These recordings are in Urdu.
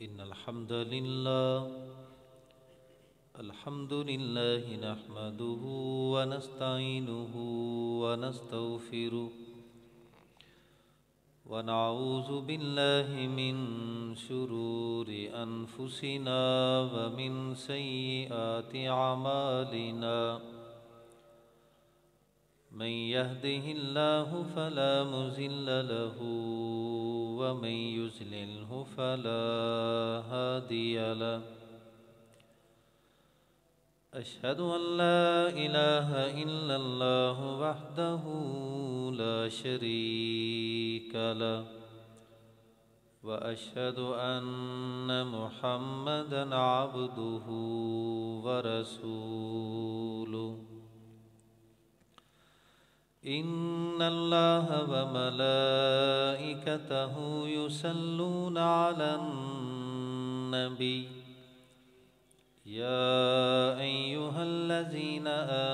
إن الحمد لله نحمده ونستعينه ونستغفره ونعوذ بالله من شرور أنفسنا ومن سيئات أعمالنا من يهده الله فلا مضل له ومن يضلله فلا هادي له أشهد أن لا إله إلا الله وحده لا شريك له وأشهد أن محمدًا عبده ورسوله إن الله وملائكته يصلون على النبي يا أيها الذين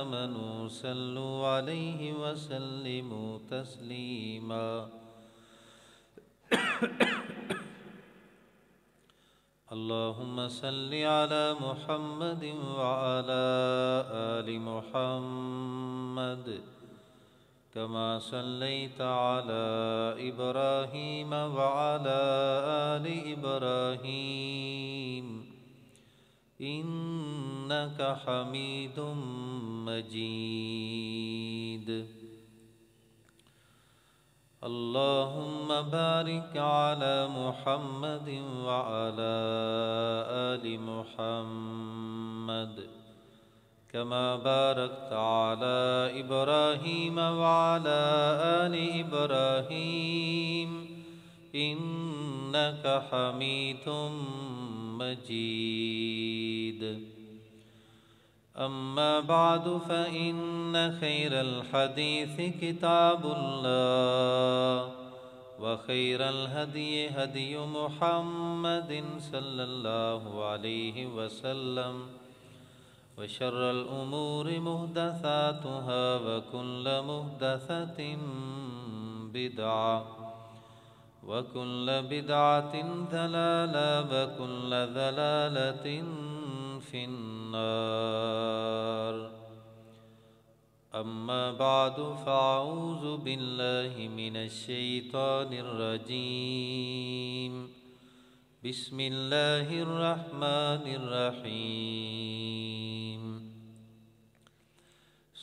آمنوا صلوا عليه وسلموا تسليما اللهم صل على محمد وعلى آل محمد كما صليت على إبراهيم وعلى آل إبراهيم إنك حميد مجيد اللهم بارك على محمد وعلى آل محمد كما باركت على إبراهيم وعلى آل إبراهيم إنك حميد مجيد أما بعد فإن خير الحديث كتاب الله وخير الهدي هدي محمد صلى الله عليه وسلم وشر الأمور محدثاتها وكل محدثة بدعة وكل بدعة ضلالة وكل ضلالة في النار أما بعد فأعوذ بالله من الشيطان الرجيم بسم الله الرحمن الرحيم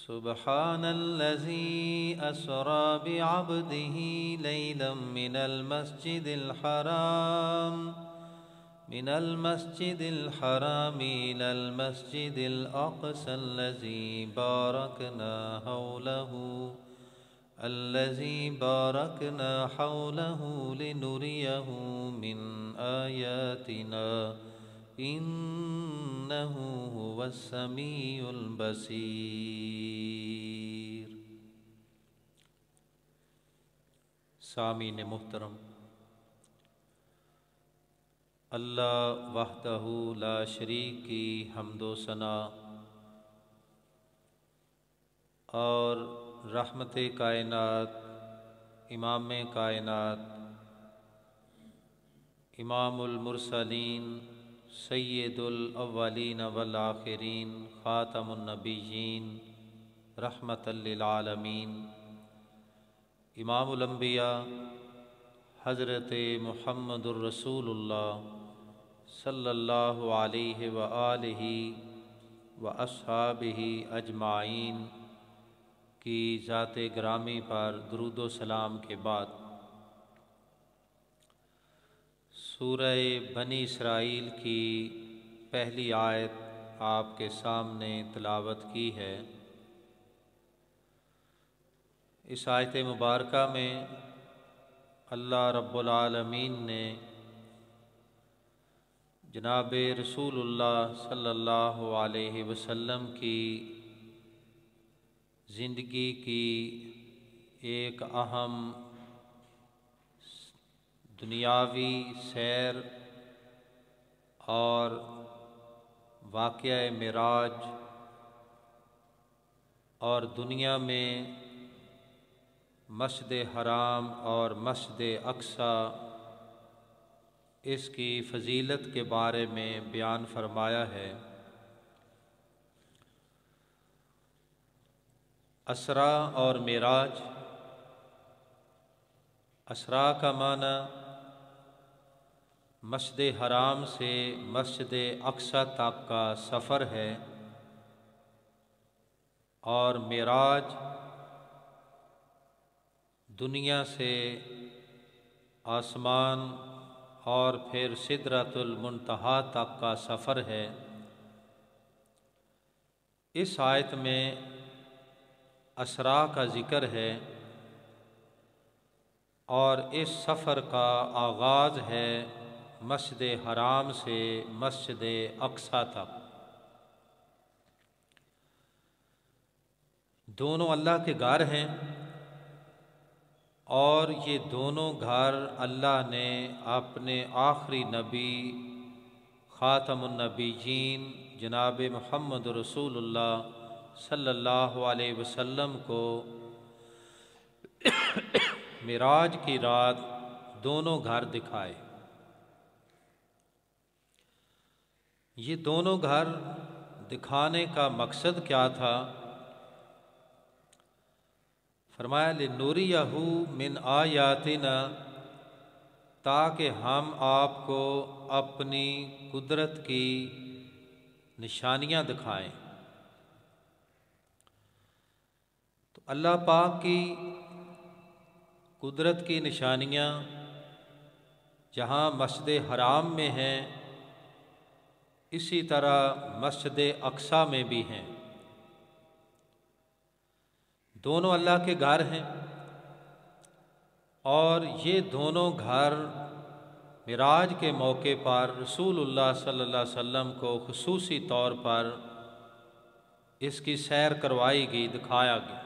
سبحان الذي أسرى بعبده ليلا من المسجد الحرام إلى المسجد الأقصى الذي باركنا حوله لنريه من آياتنا إنه هو السميع البصير. سامعین محترم، اللہ وحدہ لا شریک کی حمد و ثنا اور رحمت کائنات، امام کائنات، امام المرسلین، سید الاولین والآخرین، خاتم النبیین، رحمت للعالمین، امام الانبیاء حضرت محمد الرسول اللہ صلی اللہ علیہ وآلہ واصحابہ اجمعین کی ذات گرامی پر درود و سلام کے بعد سورہ بنی اسرائیل کی پہلی آیت آپ کے سامنے تلاوت کی ہے۔ اس آیت مبارکہ میں اللہ رب العالمین نے جناب رسول اللہ صلی اللہ علیہ وسلم کی زندگی کی ایک اہم دنیاوی سیر اور واقعہ معراج اور دنیا میں مسجد حرام اور مسجد اقصی اس کی فضیلت کے بارے میں بیان فرمایا ہے۔ اسرا اور معراج، اسرا کا معنی مسجد حرام سے مسجد اقصی تک کا سفر ہے، اور معراج دنیا سے آسمان اور پھر سدرۃ المنتہا تک کا سفر ہے۔ اس آیت میں اسرا کا ذکر ہے، اور اس سفر کا آغاز ہے مسجد حرام سے مسجد اقصی تک۔ دونوں اللہ کے گھر ہیں، اور یہ دونوں گھر اللہ نے اپنے آخری نبی خاتم النبیین جناب محمد رسول اللہ صلی اللہ علیہ وسلم کو معراج کی رات دونوں گھر دکھائے۔ یہ دونوں گھر دکھانے کا مقصد کیا تھا؟ فرمایا لِنُرِيَهُ مِنْ آیاتنا، تاکہ ہم آپ کو اپنی قدرت کی نشانیاں دکھائیں۔ تو اللہ پاک کی قدرت کی نشانیاں جہاں مسجد حرام میں ہیں، اسی طرح مسجد اقصی میں بھی ہیں۔ دونوں اللہ کے گھر ہیں، اور یہ دونوں گھر معراج کے موقع پر رسول اللہ صلی اللہ علیہ وسلم کو خصوصی طور پر اس کی سیر کروائی گئی، دکھایا گیا۔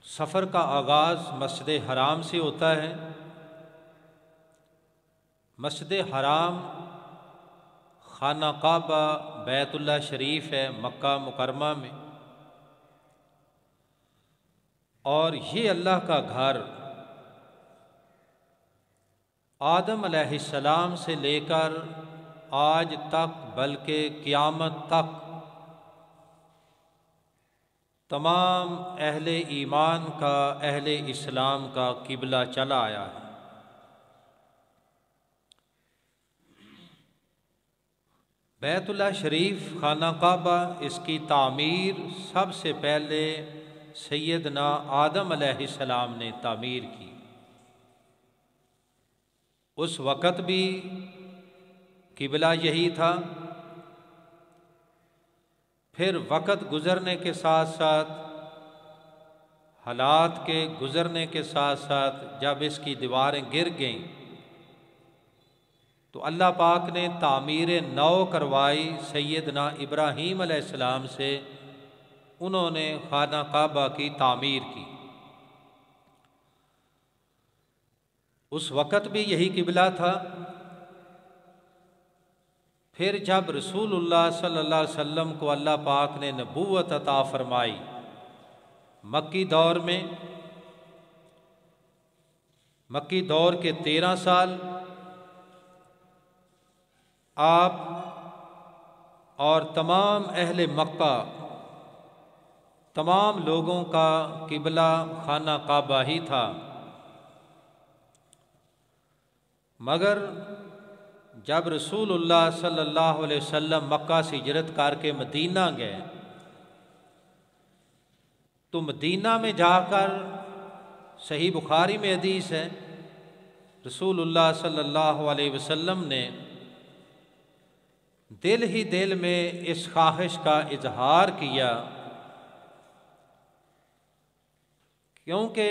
سفر کا آغاز مسجد حرام سے ہوتا ہے۔ مسجد حرام خانہ کعبہ بیت اللہ شریف ہے مکہ مکرمہ میں، اور یہ اللہ کا گھر آدم علیہ السلام سے لے کر آج تک بلکہ قیامت تک تمام اہل ایمان کا، اہل اسلام کا قبلہ چلا آیا ہے۔ بیت اللہ شریف خانہ کعبہ، اس کی تعمیر سب سے پہلے سیدنا آدم علیہ السلام نے تعمیر کی۔ اس وقت بھی قبلہ یہی تھا، پھر وقت گزرنے کے ساتھ ساتھ، حالات کے گزرنے کے ساتھ ساتھ جب اس کی دیواریں گر گئیں تو اللہ پاک نے تعمیر نو کروائی سیدنا ابراہیم علیہ السلام سے، انہوں نے خانہ کعبہ کی تعمیر کی۔ اس وقت بھی یہی قبلہ تھا۔ پھر جب رسول اللہ صلی اللہ علیہ وسلم کو اللہ پاک نے نبوت عطا فرمائی مکی دور میں، مکی دور کے 13 سال آپ اور تمام اہل مکہ، تمام لوگوں کا قبلہ خانہ کعبہ ہی تھا، مگر جب رسول اللہ صلی اللہ علیہ وسلم مکہ سے ہجرت کر کے مدینہ گئے تو مدینہ میں جا کر صحیح بخاری میں حدیث ہے، رسول اللہ صلی اللہ علیہ وسلم نے دل ہی دل میں اس خواہش کا اظہار کیا، کیونکہ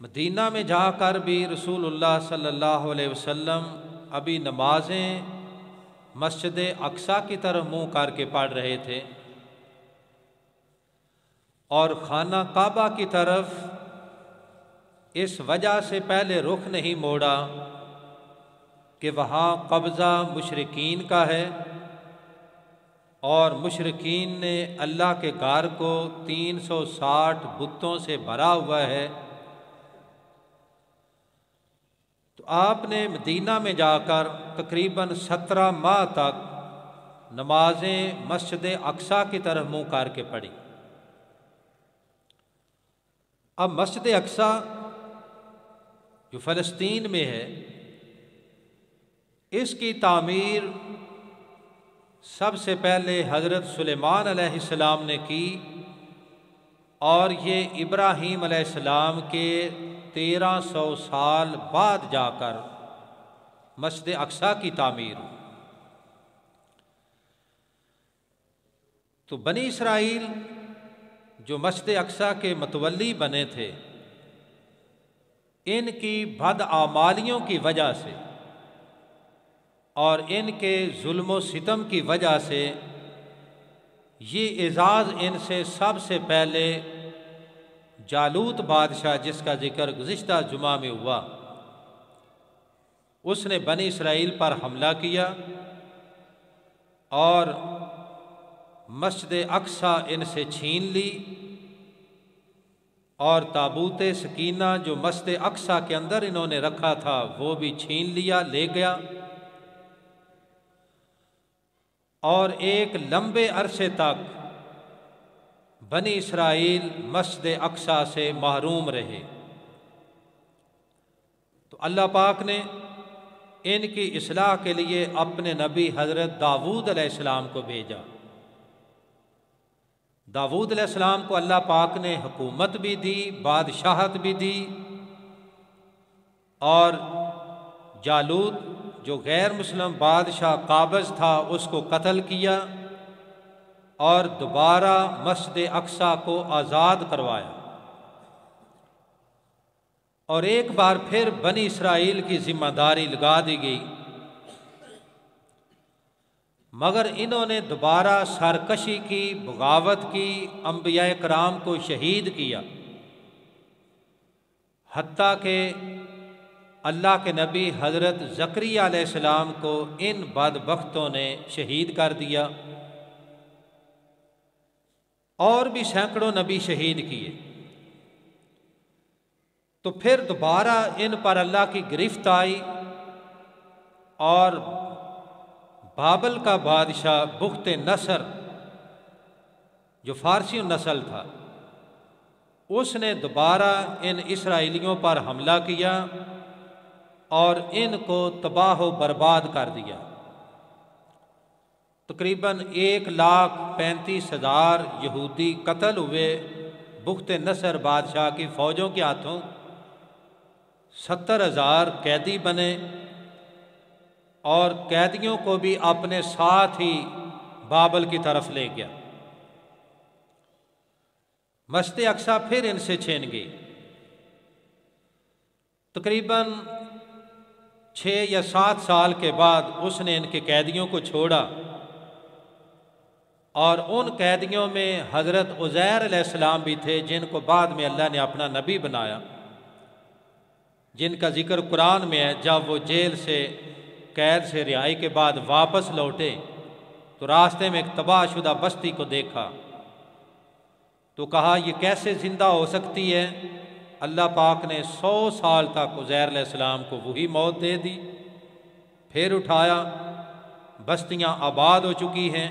مدینہ میں جا کر بھی رسول اللہ صلی اللہ علیہ وسلم ابھی نمازیں مسجد اقصی کی طرف منہ کر کے پڑھ رہے تھے، اور خانہ کعبہ کی طرف اس وجہ سے پہلے رخ نہیں موڑا کہ وہاں قبضہ مشرکین کا ہے، اور مشرکین نے اللہ کے گھر کو 360 بتوں سے بھرا ہوا ہے، تو آپ نے مدینہ میں جا کر تقریباً 17 ماہ تک نمازیں مسجد اقصیٰ کی طرف منہ کر کے پڑھی۔ اب مسجد اقصیٰ جو فلسطین میں ہے، اس کی تعمیر سب سے پہلے حضرت سلیمان علیہ السلام نے کی، اور یہ ابراہیم علیہ السلام کے 1300 سال بعد جا کر مسجد اقصیٰ کی تعمیر ہوئی۔ تو بنی اسرائیل جو مسجد اقصیٰ کے متولی بنے تھے، ان کی بداعمالیوں کی وجہ سے اور ان کے ظلم و ستم کی وجہ سے یہ اعزاز ان سے سب سے پہلے جالوت بادشاہ، جس کا ذکر گزشتہ جمعہ میں ہوا، اس نے بنی اسرائیل پر حملہ کیا اور مسجد اقصیٰ ان سے چھین لی، اور تابوت سکینہ جو مسجد اقصیٰ کے اندر انہوں نے رکھا تھا وہ بھی چھین لیا، لے گیا، اور ایک لمبے عرصے تک بنی اسرائیل مسجد اقصیٰ سے محروم رہے۔ تو اللہ پاک نے ان کی اصلاح کے لیے اپنے نبی حضرت داؤد علیہ السلام کو بھیجا۔ داؤد علیہ السلام کو اللہ پاک نے حکومت بھی دی، بادشاہت بھی دی، اور جالوت جو غیر مسلم بادشاہ قابض تھا اس کو قتل کیا، اور دوبارہ مسجد اقصیٰ کو آزاد کروایا، اور ایک بار پھر بنی اسرائیل کی ذمہ داری لگا دی گئی، مگر انہوں نے دوبارہ سرکشی کی، بغاوت کی، انبیاء کرام کو شہید کیا، حتیٰ کہ اللہ کے نبی حضرت زکریہ علیہ السلام کو ان بدبختوں نے شہید کر دیا، اور بھی سینکڑوں نبی شہید کیے۔ تو پھر دوبارہ ان پر اللہ کی گرفت آئی، اور بابل کا بادشاہ بخت نصر جو فارسی نسل تھا، اس نے دوبارہ ان اسرائیلیوں پر حملہ کیا اور ان کو تباہ و برباد کر دیا۔ تقریباً 1,35,000 یہودی قتل ہوئے بخت نصر بادشاہ کی فوجوں کے ہاتھوں، 70,000 قیدی بنے، اور قیدیوں کو بھی اپنے ساتھ ہی بابل کی طرف لے گیا۔ مسجد اقصیٰ پھر ان سے چھین گئی۔ تقریباً 6 یا 7 سال کے بعد اس نے ان کے قیدیوں کو چھوڑا، اور ان قیدیوں میں حضرت عزیر علیہ السلام بھی تھے، جن کو بعد میں اللہ نے اپنا نبی بنایا، جن کا ذکر قرآن میں ہے۔ جب وہ جیل سے، قید سے رہائی کے بعد واپس لوٹے تو راستے میں ایک تباہ شدہ بستی کو دیکھا، تو کہا یہ کیسے زندہ ہو سکتی ہے؟ اللہ پاک نے 100 سال تک عزیر علیہ السلام کو وہی موت دے دی، پھر اٹھایا، بستیاں آباد ہو چکی ہیں۔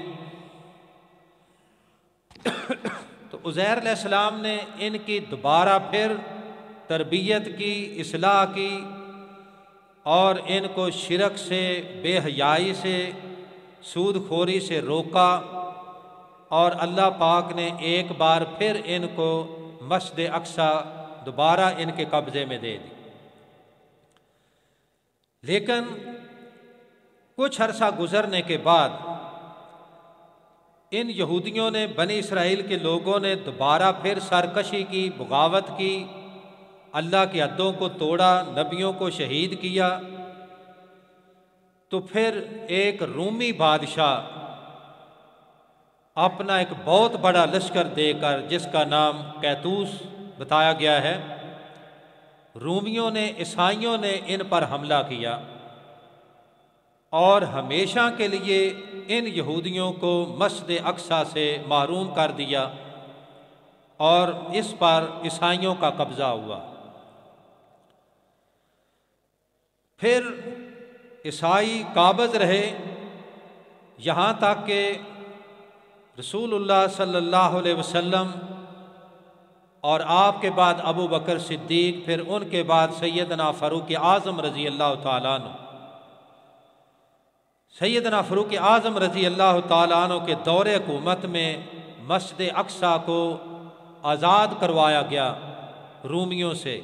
تو عزیر علیہ السلام نے ان کی دوبارہ پھر تربیت کی، اصلاح کی، اور ان کو شرک سے، بے حیائی سے، سود خوری سے روکا، اور اللہ پاک نے ایک بار پھر ان کو مسجد اقصیٰ دوبارہ ان کے قبضے میں دے دی۔ لیکن کچھ عرصہ گزرنے کے بعد ان یہودیوں نے، بنی اسرائیل کے لوگوں نے دوبارہ پھر سرکشی کی، بغاوت کی، اللہ کی حدوں کو توڑا، نبیوں کو شہید کیا۔ تو پھر ایک رومی بادشاہ اپنا ایک بہت بڑا لشکر دے کر، جس کا نام قیطوس بتایا گیا ہے، رومیوں نے، عیسائیوں نے ان پر حملہ کیا، اور ہمیشہ کے لیے ان یہودیوں کو مسجد اقصیٰ سے محروم کر دیا، اور اس پر عیسائیوں کا قبضہ ہوا۔ پھر عیسائی قابض رہے یہاں تک کہ رسول اللہ صلی اللہ علیہ وسلم اور آپ کے بعد ابو بکر صدیق، پھر ان کے بعد سیدنا فاروق اعظم رضی اللہ تعالیٰ عنہ، سیدنا فاروق اعظم رضی اللہ تعالیٰ عنہ کے دور حکومت میں مسجد اقصیٰ کو آزاد کروایا گیا رومیوں سے،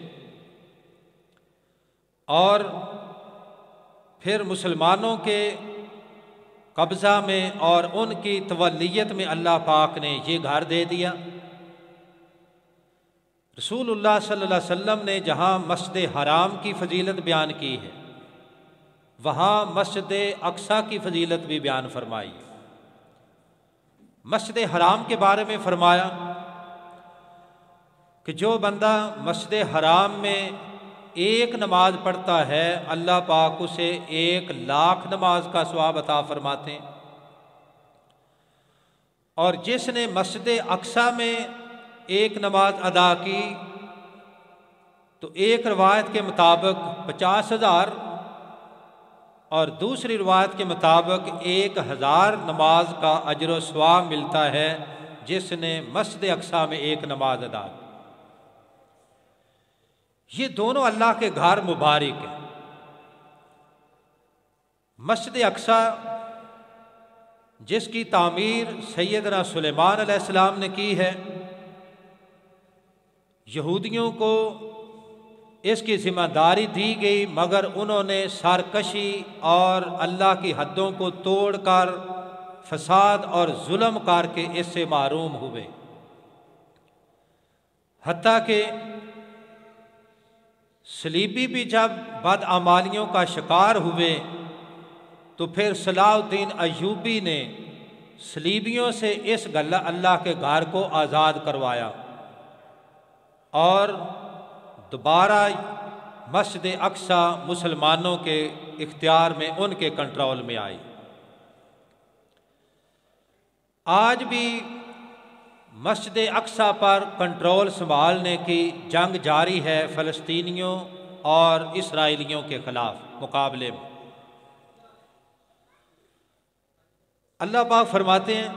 اور پھر مسلمانوں کے قبضہ میں اور ان کی تولیت میں اللہ پاک نے یہ گھر دے دیا۔ رسول اللہ صلی اللہ علیہ وسلم نے جہاں مسجد حرام کی فضیلت بیان کی ہے، وہاں مسجد اقصیٰ کی فضیلت بھی بیان فرمائی۔ مسجد حرام کے بارے میں فرمایا کہ جو بندہ مسجد حرام میں ایک نماز پڑھتا ہے اللہ پاک اسے 1,00,000 نماز کا ثواب عطا فرماتے ہیں، اور جس نے مسجد اقصیٰ میں ایک نماز ادا کی تو ایک روایت کے مطابق 50,000 اور دوسری روایت کے مطابق 1,000 نماز کا اجر و ثواب ملتا ہے جس نے مسجد اقصیٰ میں ایک نماز ادا کی۔ یہ دونوں اللہ کے گھر مبارک ہیں۔ مسجد اقصیٰ جس کی تعمیر سیدنا سلیمان علیہ السلام نے کی ہے، یہودیوں کو اس کی ذمہ داری دی گئی، مگر انہوں نے سرکشی اور اللہ کی حدوں کو توڑ کر فساد اور ظلم کر کے اس سے محروم ہوئے، حتیٰ کہ صلیبی بھی جب بدعمالیوں کا شکار ہوئے تو پھر صلاح الدین ایوبی نے صلیبیوں سے اس اللہ کے گھر کو آزاد کروایا اور دوبارہ مسجد اقصیٰ مسلمانوں کے اختیار میں، ان کے کنٹرول میں آئی۔ آج بھی مسجد اقصیٰ پر کنٹرول سنبھالنے کی جنگ جاری ہے فلسطینیوں اور اسرائیلیوں کے خلاف مقابلے میں۔ اللہ پاک فرماتے ہیں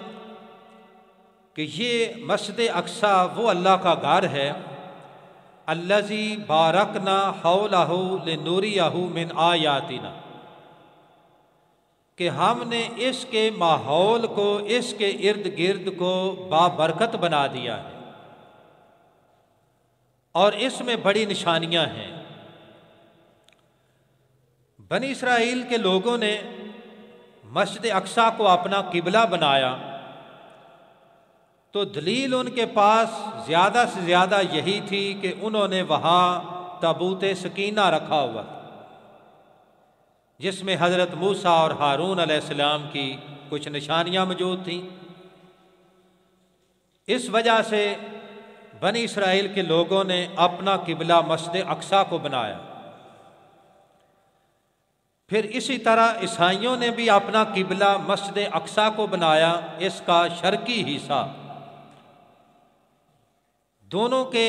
کہ یہ مسجد اقصیٰ وہ اللہ کا گھر ہے الذی بارکنا حولہ لنوریہ من آیاتنا، کہ ہم نے اس کے ماحول کو، اس کے ارد گرد کو بابرکت بنا دیا ہے اور اس میں بڑی نشانیاں ہیں۔ بنی اسرائیل کے لوگوں نے مسجد اقصیٰ کو اپنا قبلہ بنایا تو دلیل ان کے پاس زیادہ سے زیادہ یہی تھی کہ انہوں نے وہاں تابوت سکینہ رکھا ہوا تھا، جس میں حضرت موسیٰ اور ہارون علیہ السلام کی کچھ نشانیاں موجود تھیں۔ اس وجہ سے بنی اسرائیل کے لوگوں نے اپنا قبلہ مسجد اقصیٰ کو بنایا۔ پھر اسی طرح عیسائیوں نے بھی اپنا قبلہ مسجد اقصیٰ کو بنایا، اس کا شرقی حصہ۔ دونوں کے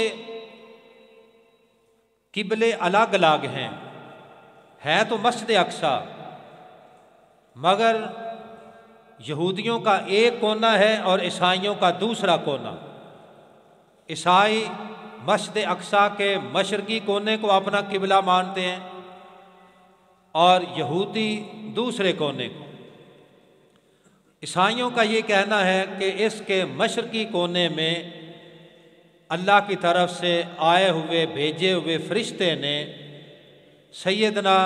قبلے الگ الگ ہیں، ہے تو مسجد اقصیٰ، مگر یہودیوں کا ایک کونا ہے اور عیسائیوں کا دوسرا کونا۔ عیسائی مسجد اقصیٰ کے مشرقی کونے کو اپنا قبلہ مانتے ہیں اور یہودی دوسرے کونے کو۔ عیسائیوں کا یہ کہنا ہے کہ اس کے مشرقی کونے میں اللہ کی طرف سے آئے ہوئے بھیجے ہوئے فرشتے نے سیدنا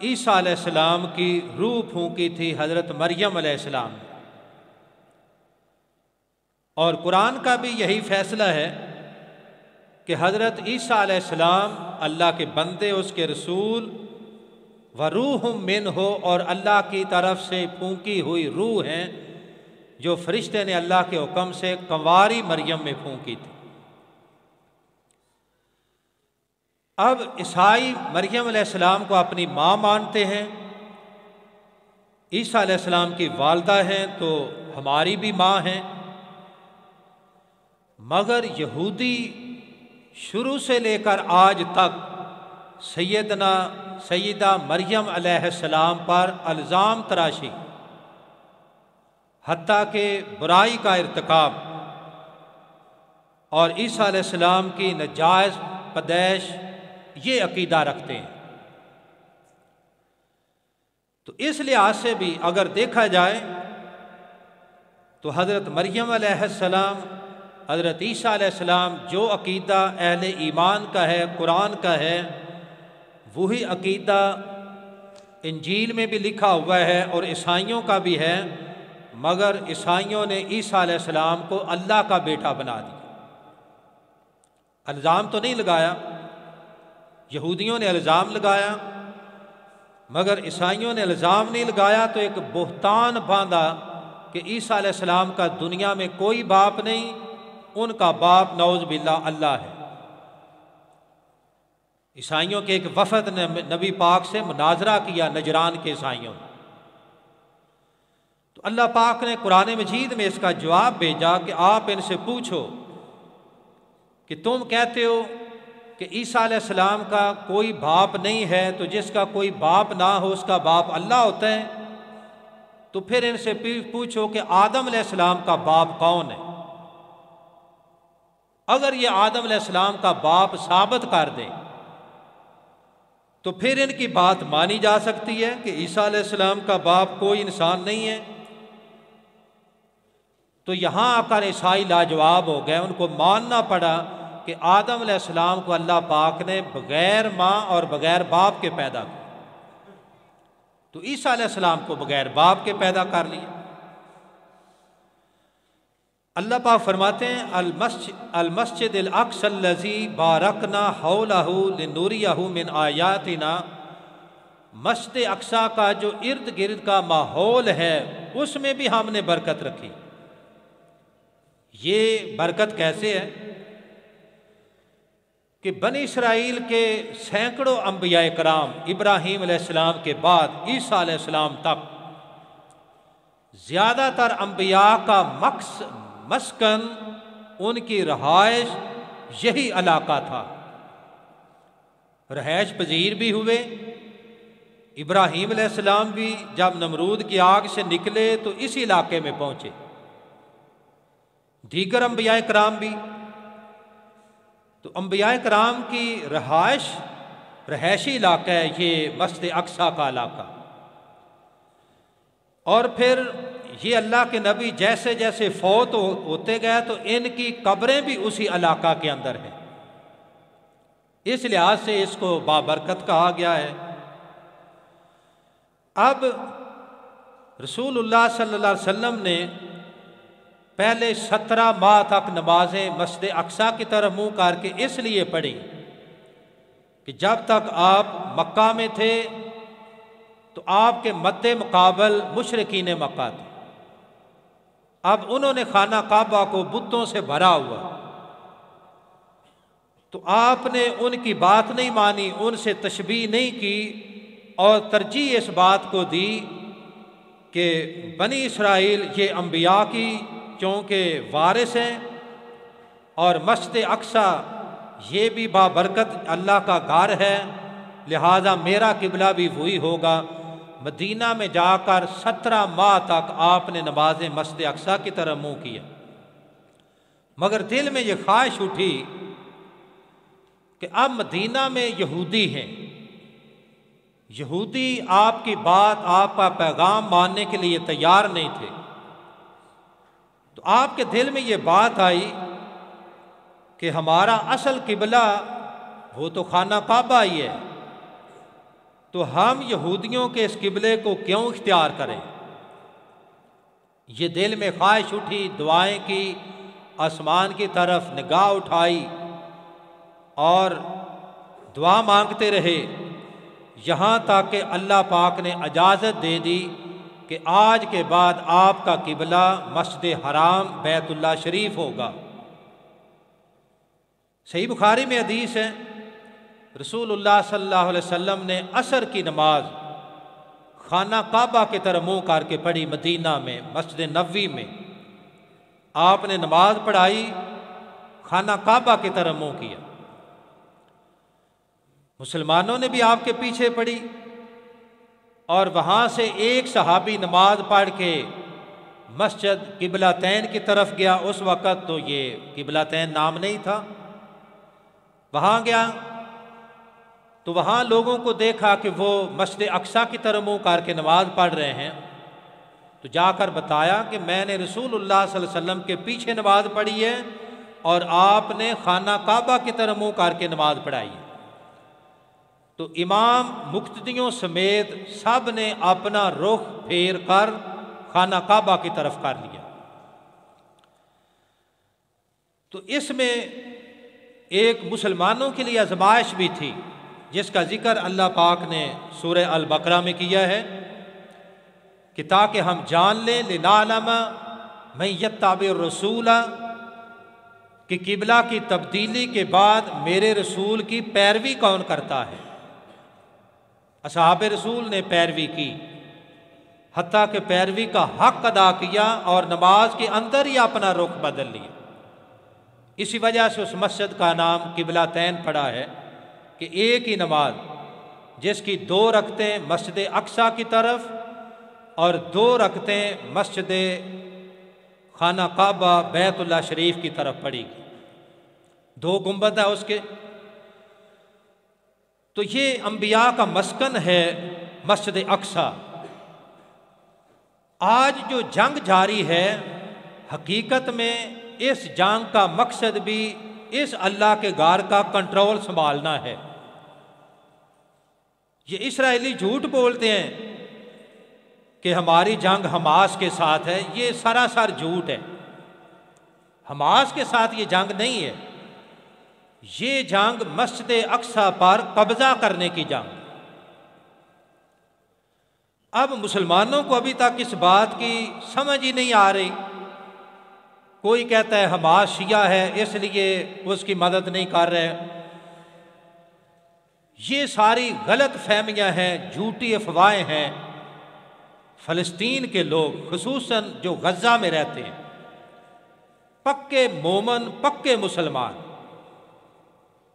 عیسیٰ علیہ السلام کی روح پھونکی تھی حضرت مریم علیہ السلام نے، اور قرآن کا بھی یہی فیصلہ ہے کہ حضرت عیسیٰ علیہ السلام اللہ کے بندے، اس کے رسول وروح منہ، اور اللہ کی طرف سے پھونکی ہوئی روح ہیں جو فرشتے نے اللہ کے حکم سے کنواری مریم میں پھونکی تھی۔ اب عیسائی مریم علیہ السلام کو اپنی ماں مانتے ہیں، عیسیٰ علیہ السلام کی والدہ ہیں تو ہماری بھی ماں ہیں، مگر یہودی شروع سے لے کر آج تک سیدہ مریم علیہ السلام پر الزام تراشی، حتیٰ کہ برائی کا ارتکاب اور عیسیٰ علیہ السلام کی ناجائز پیدائش، یہ عقیدہ رکھتے ہیں۔ تو اس لحاظ سے بھی اگر دیکھا جائے تو حضرت مریم علیہ السلام، حضرت عیسیٰ علیہ السلام جو عقیدہ اہل ایمان کا ہے، قرآن کا ہے، وہی عقیدہ انجیل میں بھی لکھا ہوا ہے اور عیسائیوں کا بھی ہے، مگر عیسائیوں نے عیسیٰ علیہ السلام کو اللہ کا بیٹا بنا دیا۔ الزام تو نہیں لگایا، یہودیوں نے الزام لگایا، مگر عیسائیوں نے الزام نہیں لگایا تو ایک بہتان باندھا کہ عیسیٰ علیہ السلام کا دنیا میں کوئی باپ نہیں، ان کا باپ نعوذ باللہ اللہ ہے۔ عیسائیوں کے ایک وفد نے نبی پاک سے مناظرہ کیا، نجران کے عیسائیوں نے، تو اللہ پاک نے قرآن مجید میں اس کا جواب بھیجا کہ آپ ان سے پوچھو کہ تم کہتے ہو کہ عیسیٰ علیہ السلام کا کوئی باپ نہیں ہے، تو جس کا کوئی باپ نہ ہو اس کا باپ اللہ ہوتا ہے، تو پھر ان سے پوچھو کہ آدم علیہ السلام کا باپ کون ہے؟ اگر یہ آدم علیہ السلام کا باپ ثابت کر دیں تو پھر ان کی بات مانی جا سکتی ہے کہ عیسیٰ علیہ السلام کا باپ کوئی انسان نہیں ہے۔ تو یہاں آ کر عیسائی لاجواب ہو گئے، ان کو ماننا پڑا کہ آدم علیہ السلام کو اللہ پاک نے بغیر ماں اور بغیر باپ کے پیدا کیا، تو عیسیٰ علیہ السلام کو بغیر باپ کے پیدا کر لیا۔ اللہ پاک فرماتے ہیں المسجد الاقصی الذی بارکنا حولہ لنوریہ من آیاتنا، مسجد اقصی کا جو ارد گرد کا ماحول ہے اس میں بھی ہم نے برکت رکھی۔ یہ برکت کیسے ہے کہ بنی اسرائیل کے سینکڑوں انبیاء کرام، ابراہیم علیہ السلام کے بعد عیسیٰ علیہ السلام تک، زیادہ تر انبیاء کا مسکن، ان کی رہائش یہی علاقہ تھا۔ رہائش پذیر بھی ہوئے۔ ابراہیم علیہ السلام بھی جب نمرود کی آگ سے نکلے تو اسی علاقے میں پہنچے، دیگر انبیاء کرام بھی۔ تو انبیاء کرام کی رہائشی علاقہ ہے یہ مسجد اقصی کا علاقہ۔ اور پھر یہ اللہ کے نبی جیسے جیسے فوت ہوتے گئے تو ان کی قبریں بھی اسی علاقہ کے اندر ہیں، اس لحاظ سے اس کو بابرکت کہا گیا ہے۔ اب رسول اللہ صلی اللہ علیہ وسلم نے پہلے 17 ماہ تک نمازیں مسجد اقصی کی طرف منہ کر کے اس لیے پڑھی کہ جب تک آپ مکہ میں تھے تو آپ کے مد مقابل مشرکین مکہ تھے، اب انہوں نے خانہ کعبہ کو بتوں سے بھرا ہوا، تو آپ نے ان کی بات نہیں مانی، ان سے تشبیہ نہیں کی اور ترجیح اس بات کو دی کہ بنی اسرائیل یہ انبیاء کی چونکہ وارث ہیں، اور مسجد اقصی یہ بھی بابرکت اللہ کا گھر ہے، لہذا میرا قبلہ بھی وہی ہوگا۔ مدینہ میں جا کر 17 ماہ تک آپ نے نمازیں مسجد اقصی کی طرف منہ کیا، مگر دل میں یہ خواہش اٹھی کہ اب مدینہ میں یہودی ہیں، یہودی آپ کی بات، آپ کا پیغام ماننے کے لیے تیار نہیں تھے، تو آپ کے دل میں یہ بات آئی کہ ہمارا اصل قبلہ وہ تو خانہ کعبہ ہی ہے، تو ہم یہودیوں کے اس قبلے کو کیوں اختیار کریں؟ یہ دل میں خواہش اٹھی، دعائیں کی، آسمان کی طرف نگاہ اٹھائی اور دعا مانگتے رہے، یہاں تک کہ اللہ پاک نے اجازت دے دی کہ آج کے بعد آپ کا قبلہ مسجد حرام بیت اللہ شریف ہوگا۔ صحیح بخاری میں حدیث ہے، رسول اللہ صلی اللہ علیہ وسلم نے عصر کی نماز خانہ کعبہ کی طرف منہ کر کے پڑھی، مدینہ میں مسجد نبوی میں آپ نے نماز پڑھائی، خانہ کعبہ کی طرف منہ کیا۔ مسلمانوں نے بھی آپ کے پیچھے پڑی، اور وہاں سے ایک صحابی نماز پڑھ کے مسجد قبلتین کی طرف گیا۔ اس وقت تو یہ قبلتین نام نہیں تھا۔ وہاں گیا تو وہاں لوگوں کو دیکھا کہ وہ مسجد اقصی کی طرف منہ کر کے نماز پڑھ رہے ہیں، تو جا کر بتایا کہ میں نے رسول اللہ صلی اللہ علیہ وسلم کے پیچھے نماز پڑھی ہے اور آپ نے خانہ کعبہ کی طرف منہ کر کے نماز پڑھائی ہے۔ تو امام مقتدیوں سمیت سب نے اپنا رخ پھیر کر خانہ کعبہ کی طرف کر لیا۔ تو اس میں ایک مسلمانوں کے لیے آزمائش بھی تھی، جس کا ذکر اللہ پاک نے سورہ البقرہ میں کیا ہے کہ تاکہ ہم جان لیں لنعلم من یتبع الرسول، کہ قبلہ کی تبدیلی کے بعد میرے رسول کی پیروی کون کرتا ہے۔ اصحاب رسول نے پیروی کی، حتیٰ کہ پیروی کا حق ادا کیا اور نماز کے اندر ہی اپنا رخ بدل لیا۔ اسی وجہ سے اس مسجد کا نام قبلتین پڑا ہے کہ ایک ہی نماز جس کی 2 رکعتیں مسجد اقصی کی طرف اور 2 رکعتیں مسجد خانہ کعبہ بیت اللہ شریف کی طرف پڑی گی۔ 2 گنبد ہے اس کے۔ تو یہ انبیاء کا مسکن ہے مسجد اقصی۔ آج جو جنگ جاری ہے، حقیقت میں اس جنگ کا مقصد بھی اس اللہ کے گھر کا کنٹرول سنبھالنا ہے۔ یہ اسرائیلی جھوٹ بولتے ہیں کہ ہماری جنگ حماس کے ساتھ ہے، یہ سراسر جھوٹ ہے۔ حماس کے ساتھ یہ جنگ نہیں ہے، یہ جنگ مسجد اقصی پر قبضہ کرنے کی جنگ۔ اب مسلمانوں کو ابھی تک اس بات کی سمجھ ہی نہیں آ رہی۔ کوئی کہتا ہے حماس شیعہ ہے اس لیے اس کی مدد نہیں کر رہے۔ یہ ساری غلط فہمیاں ہیں، جھوٹی افواہیں ہیں۔ فلسطین کے لوگ خصوصاً جو غزہ میں رہتے ہیں، پکے مومن، پکے مسلمان،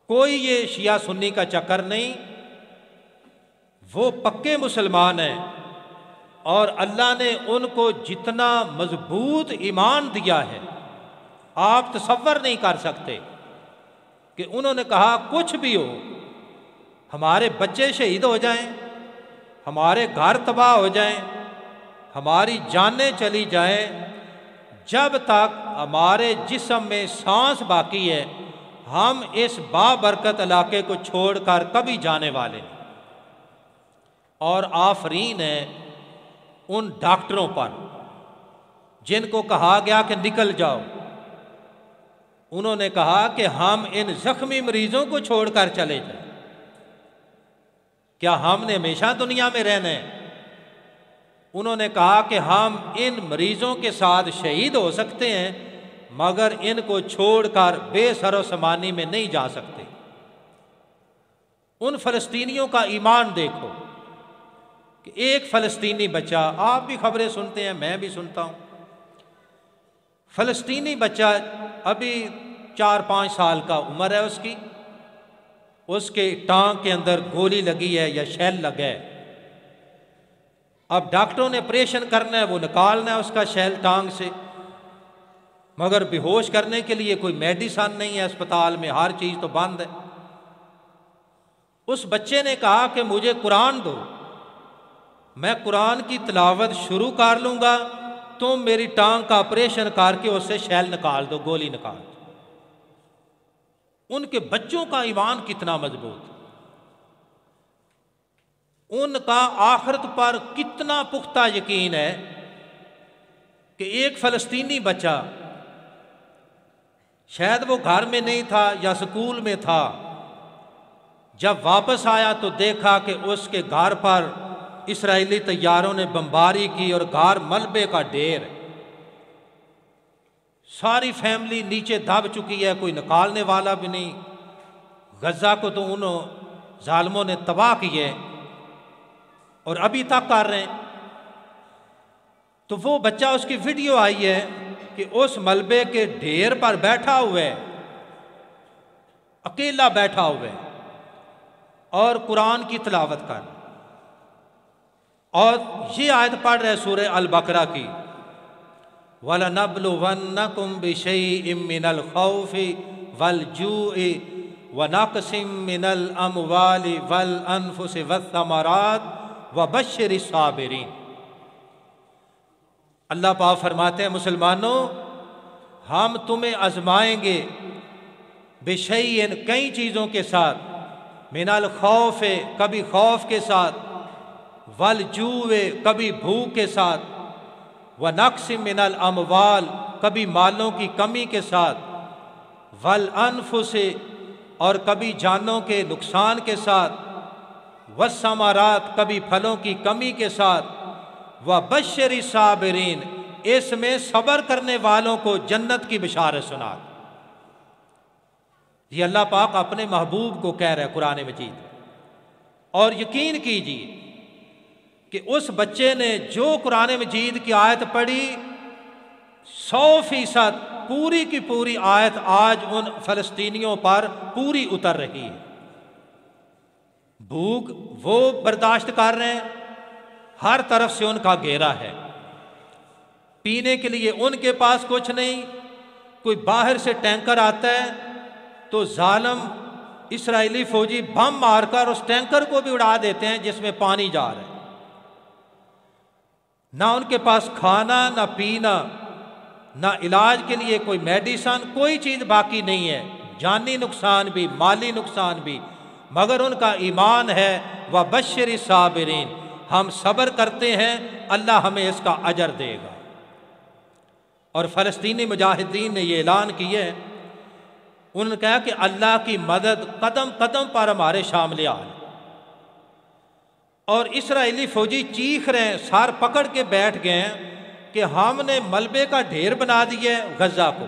کوئی یہ شیعہ سنی کا چکر نہیں، وہ پکے مسلمان ہیں، اور اللہ نے ان کو جتنا مضبوط ایمان دیا ہے آپ تصور نہیں کر سکتے کہ انہوں نے کہا کچھ بھی ہو، ہمارے بچے شہید ہو جائیں، ہمارے گھر تباہ ہو جائیں، ہماری جانیں چلی جائیں، جب تک ہمارے جسم میں سانس باقی ہے ہم اس بابرکت علاقے کو چھوڑ کر کبھی جانے والے نہیں۔ اور آفرین ہے ان ڈاکٹروں پر جن کو کہا گیا کہ نکل جاؤ، انہوں نے کہا کہ ہم ان زخمی مریضوں کو چھوڑ کر چلے جائیں، کیا ہم نے ہمیشہ دنیا میں رہنا ہے؟ انہوں نے کہا کہ ہم ان مریضوں کے ساتھ شہید ہو سکتے ہیں مگر ان کو چھوڑ کر بے سر و سامانی میں نہیں جا سکتے۔ ان فلسطینیوں کا ایمان دیکھو کہ ایک فلسطینی بچہ، آپ بھی خبریں سنتے ہیں، میں بھی سنتا ہوں، فلسطینی بچہ ابھی 4-5 سال کا عمر ہے اس کی، اس کے ٹانگ کے اندر گولی لگی ہے یا شیل لگا ہے۔ اب ڈاکٹروں نے آپریشن کرنا ہے، وہ نکالنا ہے اس کا شیل ٹانگ سے، مگر بے ہوش کرنے کے لیے کوئی میڈیسن نہیں ہے اسپتال میں، ہر چیز تو بند ہے۔ اس بچے نے کہا کہ مجھے قرآن دو، میں قرآن کی تلاوت شروع کر لوں گا، تم میری ٹانگ کا آپریشن کر کے اس سے شیل نکال دو، گولی نکال دو۔ ان کے بچوں کا ایمان کتنا مضبوط، ان کا آخرت پر کتنا پختہ یقین ہے کہ ایک فلسطینی بچہ، شاید وہ گھر میں نہیں تھا یا سکول میں تھا، جب واپس آیا تو دیکھا کہ اس کے گھر پر اسرائیلی طیاروں نے بمباری کی اور گھر ملبے کا ڈھیر، ساری فیملی نیچے دب چکی ہے، کوئی نکالنے والا بھی نہیں۔ غزہ کو تو انہوں ظالموں نے تباہ کیے اور ابھی تک کر رہے ہیں۔ تو وہ بچہ، اس کی ویڈیو آئی ہے کہ اس ملبے کے ڈھیر پر بیٹھا ہوا ہے، اکیلا بیٹھا ہوا ہے، اور قرآن کی تلاوت کر۔ اور یہ آیت پڑھ رہے سورہ البقرہ کی، وَلَنَبْلُوَنَّكُمْ بِشَيْءٍ مِّنَ الْخَوْفِ وَالْجُوعِ وَنَقْصٍ مِّنَ الْأَمْوَالِ وَالْأَنفُسِ وَالثَّمَرَاتِ وَبَشِّرِ الصَّابِرِينَ۔ اللہ پاک فرماتے ہیں مسلمانوں ہم تمہیں آزمائیں گے بشیئن کئی چیزوں کے ساتھ، من الخوف کبھی خوف کے ساتھ، والجوع کبھی بھوک کے ساتھ، ونقص من الاموال کبھی مالوں کی کمی کے ساتھ، والانفس اور کبھی جانوں کے نقصان کے ساتھ، والثمرات کبھی پھلوں کی کمی کے ساتھ، وبشر الصابرین اس میں صبر کرنے والوں کو جنت کی بشارت سنا۔ یہ اللہ پاک اپنے محبوب کو کہہ رہا ہے قرآن مجید۔ اور یقین کیجیے کہ اس بچے نے جو قرآن مجید کی آیت پڑھی 100% پوری کی پوری آیت آج ان فلسطینیوں پر پوری اتر رہی ہے۔ بھوک وہ برداشت کر رہے ہیں، ہر طرف سے ان کا گھیرا ہے، پینے کے لیے ان کے پاس کچھ نہیں، کوئی باہر سے ٹینکر آتا ہے تو ظالم اسرائیلی فوجی بم مار کر اس ٹینکر کو بھی اڑا دیتے ہیں جس میں پانی جا رہا ہے۔ نہ ان کے پاس کھانا نہ پینا نہ علاج کے لیے کوئی میڈیسن، کوئی چیز باقی نہیں ہے، جانی نقصان بھی مالی نقصان بھی، مگر ان کا ایمان ہے وَبَشِّرِ الصَّابِرِينَ ہم صبر کرتے ہیں اللہ ہمیں اس کا اجر دے گا۔ اور فلسطینی مجاہدین نے یہ اعلان کیا ہے، انہوں نے کہا کہ اللہ کی مدد قدم قدم پر ہمارے شامل آ ہے۔ اور اسرائیلی فوجی چیخ رہے ہیں، سار پکڑ کے بیٹھ گئے ہیں کہ ہم نے ملبے کا ڈھیر بنا دیا ہے غزہ کو،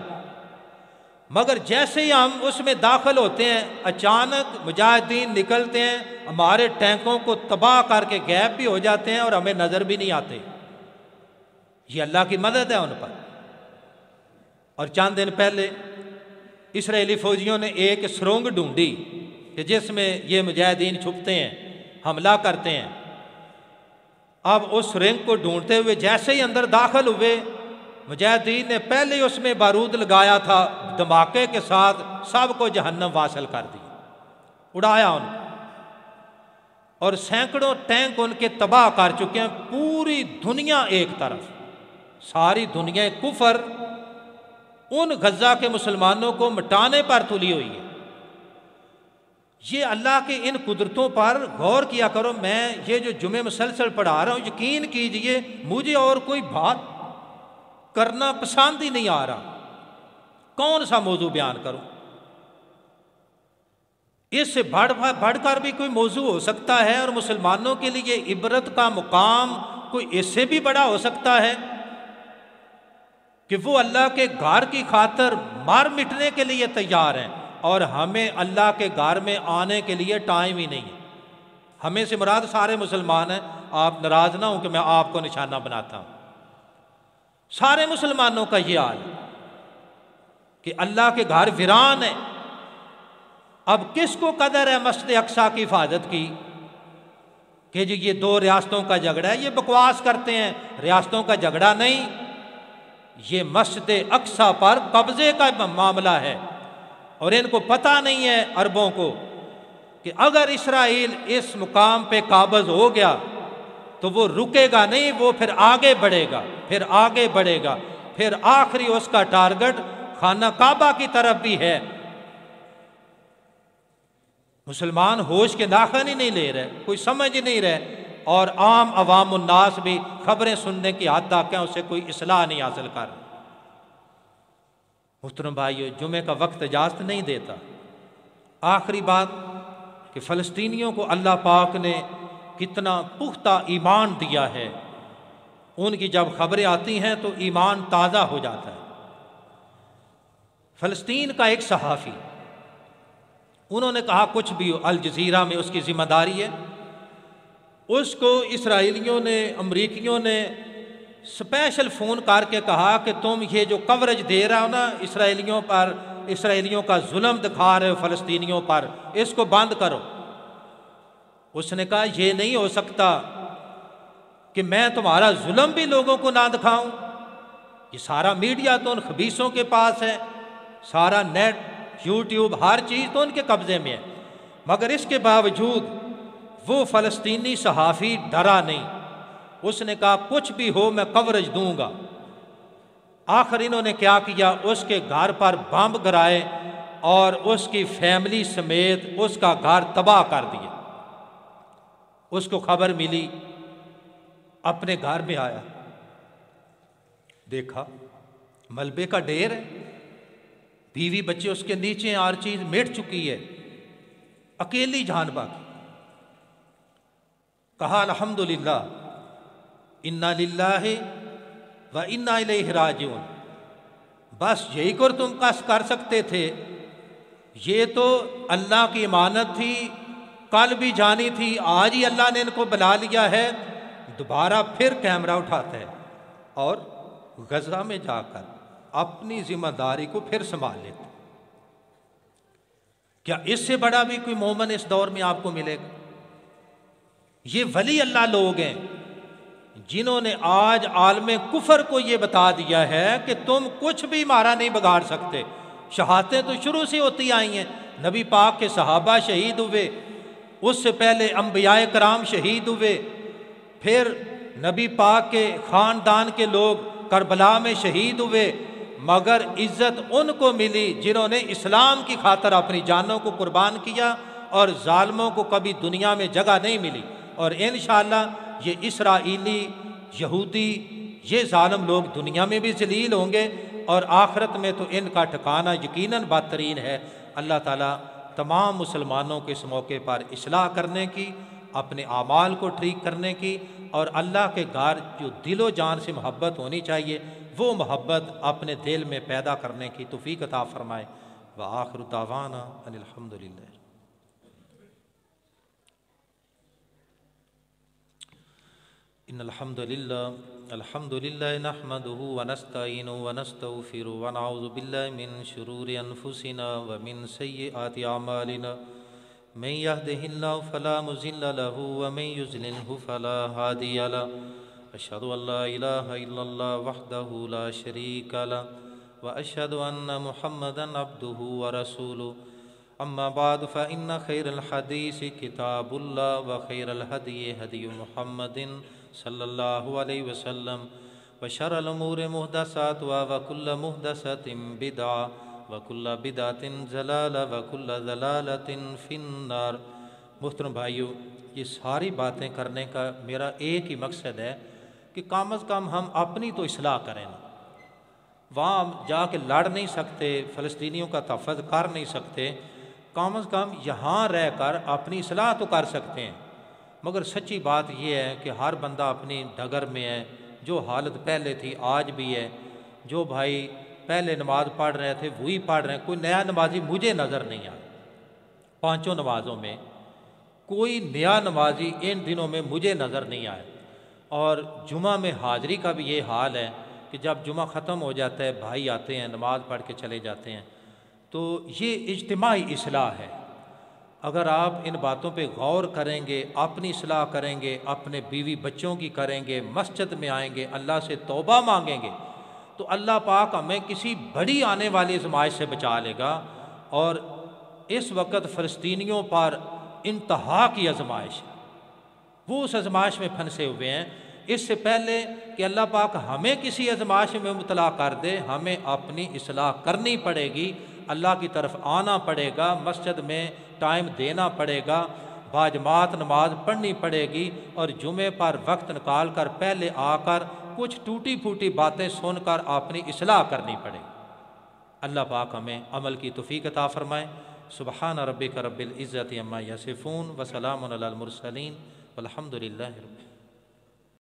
مگر جیسے ہی ہم اس میں داخل ہوتے ہیں اچانک مجاہدین نکلتے ہیں، ہمارے ٹینکوں کو تباہ کر کے غائب بھی ہو جاتے ہیں اور ہمیں نظر بھی نہیں آتے۔ یہ اللہ کی مدد ہے ان پر۔ اور چند دن پہلے اسرائیلی فوجیوں نے ایک سرنگ ڈھونڈی کہ جس میں یہ مجاہدین چھپتے ہیں، حملہ کرتے ہیں۔ اب اس سرنگ کو ڈھونڈتے ہوئے جیسے ہی اندر داخل ہوئے، مجاہدین نے پہلے ہی اس میں بارود لگایا تھا، دھماکے کے ساتھ سب کو جہنم واصل کر دی، اڑایا ان کو۔ اور سینکڑوں ٹینک ان کے تباہ کر چکے ہیں، پوری دنیا ایک طرف، ساری دنیا کفر ان غزہ کے مسلمانوں کو مٹانے پر تلی ہوئی ہے۔ یہ اللہ کے ان قدرتوں پر غور کیا کرو۔ میں یہ جو جمعے مسلسل پڑھا رہا ہوں، یقین کیجئے مجھے اور کوئی بات کرنا پسند ہی نہیں آ رہا، کون سا موضوع بیان کروں؟ اس سے بڑھ کر بھی کوئی موضوع ہو سکتا ہے، اور مسلمانوں کے لیے عبرت کا مقام کوئی اس سے بھی بڑا ہو سکتا ہے کہ وہ اللہ کے گھر کی خاطر مار مٹنے کے لیے تیار ہیں، اور ہمیں اللہ کے گھر میں آنے کے لیے ٹائم ہی نہیں ہے۔ ہمیں سے مراد سارے مسلمان ہیں، آپ ناراض نہ ہوں کہ میں آپ کو نشانہ بناتا ہوں۔ سارے مسلمانوں کا یہ حال ہے کہ اللہ کے گھر ویران ہے۔ اب کس کو قدر ہے مسجد اقصیٰ کی حفاظت کی کہ جی یہ دو ریاستوں کا جھگڑا ہے؟ یہ بکواس کرتے ہیں، ریاستوں کا جھگڑا نہیں، یہ مسجد اقصیٰ پر قبضے کا معاملہ ہے۔ اور ان کو پتہ نہیں ہے عربوں کو کہ اگر اسرائیل اس مقام پہ قابض ہو گیا تو وہ رکے گا نہیں، وہ پھر آگے بڑھے گا، پھر آگے بڑھے گا، پھر آخری اس کا ٹارگٹ خانہ کعبہ کی طرف بھی ہے۔ مسلمان ہوش کے ناخن ہی نہیں لے رہے، کوئی سمجھ نہیں رہے، اور عام عوام الناس بھی خبریں سننے کی حد تک ہیں، اسے کوئی اصلاح نہیں حاصل کر۔ محترم بھائیو، جمعے کا وقت اجازت نہیں دیتا۔ آخری بات کہ فلسطینیوں کو اللہ پاک نے کتنا پختہ ایمان دیا ہے، ان کی جب خبریں آتی ہیں تو ایمان تازہ ہو جاتا ہے۔ فلسطین کا ایک صحافی، انہوں نے کہا کچھ بھی ہو، الجزیرہ میں اس کی ذمہ داری ہے، اس کو اسرائیلیوں نے، امریکیوں نے اسپیشل فون کر کے کہا کہ تم یہ جو کوریج دے رہا ہو نا اسرائیلیوں پر، اسرائیلیوں کا ظلم دکھا رہے ہو فلسطینیوں پر، اس کو بند کرو۔ اس نے کہا یہ نہیں ہو سکتا کہ میں تمہارا ظلم بھی لوگوں کو نہ دکھاؤں، یہ سارا میڈیا تو ان خبیثوں کے پاس ہے، سارا نیٹ یوٹیوب ہر چیز تو ان کے قبضے میں ہے، مگر اس کے باوجود وہ فلسطینی صحافی ڈرا نہیں، اس نے کہا کچھ بھی ہو میں کوریج دوں گا۔ آخر انہوں نے کیا کیا، اس کے گھر پر بم گرائے اور اس کی فیملی سمیت اس کا گھر تباہ کر دیا۔ اس کو خبر ملی، اپنے گھر میں آیا، دیکھا ملبے کا ڈھیر ہے، بیوی بچے اس کے نیچے، ہر چیز مٹ چکی ہے، اکیلی جان باقی۔ کہا الحمدللہ انا للہ و انا الیہ راجعون، بس یہی تم کر سکتے تھے، یہ تو اللہ کی امانت تھی، کل بھی جانی تھی، آج ہی اللہ نے ان کو بلا لیا ہے، دوبارہ پھر کیمرہ اٹھاتا ہے اور غزہ میں جا کر اپنی ذمہ داری کو پھر سنبھال لیتے۔ کیا اس سے بڑا بھی کوئی مومن اس دور میں آپ کو ملے گا؟ یہ ولی اللہ لوگ ہیں جنہوں نے آج عالم کفر کو یہ بتا دیا ہے کہ تم کچھ بھی ہمارا نہیں بگاڑ سکتے۔ شہادتیں تو شروع سے ہوتی آئی ہیں، نبی پاک کے صحابہ شہید ہوئے، اس سے پہلے انبیاء کرام شہید ہوئے، پھر نبی پاک کے خاندان کے لوگ کربلا میں شہید ہوئے، مگر عزت ان کو ملی جنہوں نے اسلام کی خاطر اپنی جانوں کو قربان کیا، اور ظالموں کو کبھی دنیا میں جگہ نہیں ملی۔ اور انشاءاللہ یہ اسرائیلی، یہودی، یہ ظالم لوگ دنیا میں بھی ذلیل ہوں گے، اور آخرت میں تو ان کا ٹھکانہ یقیناً بدترین ہے۔ اللہ تعالیٰ تمام مسلمانوں کو اس موقع پر اصلاح کرنے کی، اپنے اعمال کو ٹھیک کرنے کی، اور اللہ کے گھر جو دل و جان سے محبت ہونی چاہیے وہ محبت اپنے دل میں پیدا کرنے کی توفیق عطا فرمائے۔ وآخر دعوانا ان الحمد للہ۔ ان الحمد للہ نحمده ونستعینه ونستغفره ونعوذ باللہ من شرور انفسنا ومن سیئات اعمالنا، من يهده الله فلا مضل له ومن يضلل فلا هادي له، اشهد ان لا اله الا الله وحده لا شريك له واشهد ان محمدا عبده ورسوله، اما بعد فان خير الحديث كتاب الله وخير الهدي هدي محمد صلی اللہ علیہ وسلم، وشر الامور محدثاتها وكل محدثة بدعة وكل بدعة ضلالة وكل ضلالة في النار۔ محترم بھائیو، یہ ساری باتیں کرنے کا میرا ایک ہی مقصد ہے کہ کم از کم ہم اپنی تو اصلاح کریں، وہاں جا کے لڑ نہیں سکتے، فلسطینیوں کا تحفظ کر نہیں سکتے، کم از کم یہاں رہ کر اپنی اصلاح تو کر سکتے ہیں۔ مگر سچی بات یہ ہے کہ ہر بندہ اپنی ڈگر میں ہے، جو حالت پہلے تھی آج بھی ہے، جو بھائی پہلے نماز پڑھ رہے تھے وہی پڑھ رہے ہیں، کوئی نیا نمازی مجھے نظر نہیں آیا، پانچوں نمازوں میں کوئی نیا نمازی ان دنوں میں مجھے نظر نہیں آیا۔ اور جمعہ میں حاضری کا بھی یہ حال ہے کہ جب جمعہ ختم ہو جاتا ہے بھائی آتے ہیں نماز پڑھ کے چلے جاتے ہیں، تو یہ اجتماعی اصلاح ہے۔ اگر آپ ان باتوں پہ غور کریں گے، اپنی اصلاح کریں گے، اپنے بیوی بچوں کی کریں گے، مسجد میں آئیں گے، اللہ سے توبہ مانگیں گے، تو اللہ پاک ہمیں کسی بڑی آنے والی آزمائش سے بچا لے گا۔ اور اس وقت فلسطینیوں پر انتہا کی آزمائش ہے، وہ اس آزمائش میں پھنسے ہوئے ہیں۔ اس سے پہلے کہ اللہ پاک ہمیں کسی آزمائش میں مبتلا کر دے، ہمیں اپنی اصلاح کرنی پڑے گی، اللہ کی طرف آنا پڑے گا، مسجد میں ٹائم دینا پڑے گا، باجماعت نماز پڑھنی پڑے گی، اور جمعے پر وقت نکال کر پہلے آ کر کچھ ٹوٹی پھوٹی باتیں سن کر اپنی اصلاح کرنی پڑے گی۔ اللہ پاک ہمیں عمل کی توفیق عطا فرمائے۔ سبحان ربک رب العزت عما یصفون وسلام علی المرسلین والحمد للہ رب